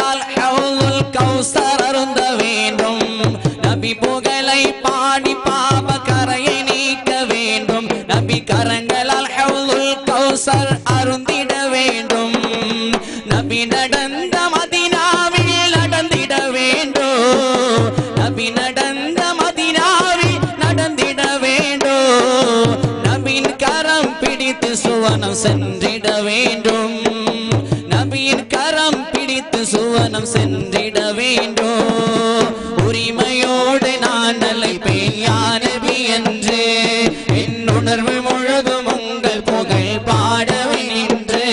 கரங்களால் ஹவுதுல் கௌசர் அருந்த வேண்டும் நபி புகழை பாடி பாவ கரையை நீக்க வேண்டும் நபி கரங்களால் ஹவுதுல் கௌசர் அருந்திட வேண்டும் நபி நடந்த மதீனாவில் நடந்திட வேண்டும் நபி நடந்த மதீனாவில் நடந்திட வேண்டும் நபியின் கரம் பிடித்து சுவனம் சென்றிட வேண்டும் நபியின் கரம் பிடித்து சுவனம் சென்றிட வேண்டும் உரிமையோடு நான் அழைப்பேன் யா நபி என்று என் உணர்வு முழுதும் உங்கள் புகழ் பாடவே நின்று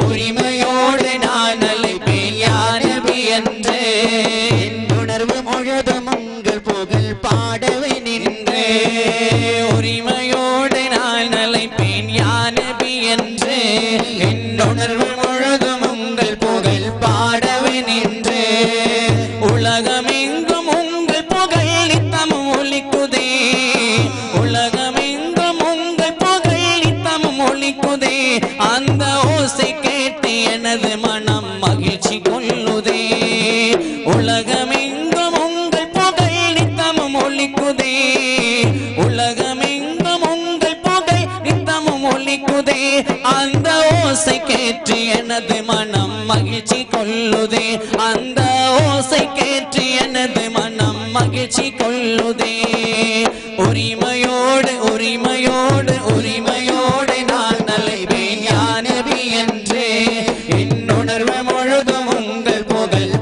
உரிமையோடு நான் அழைப்பேன் யா நபி என்று என் உணர்வு முழுதும் உங்கள் புகழ் பாடவே நின்று உரிமையோடு நான் அழைப்பேன் யா நபி என்று என் உணர்வு முழுதும் உங்கள் புகழ் பாடவே நின்று உலகமெங்கும் உங்கள் புகழ் நித்தமும் ஒலிக்குதே உலகமெங்கும் உங்கள் புகழ் நித்தமும் ஒலிக்குதே அந்த ஓசை கேட்டு எனது மனம் மகிழ்ச்சி கொள்ளுதே உலகமெங்கும் உங்கள் புகழ் நித்தமும் ஒலிக்குதே உலகமெங்கும் உங்கள் புகழ் நித்தமும் ஒலிக்குதே அந்த ஓசை கேட்டு எனது மனம் மகிழ்ச்சி கொள்ளுதே அந்த ஓசை கேட்டு எனது மனம் மகிழ்ச்சி கொள்ளுதே உரிமையோடு உரிமையோடு உரிமையோடு நான் அழைப்பேன் யா நபி என்று என் உணர்வு முழுதும் உங்கள் புகழ்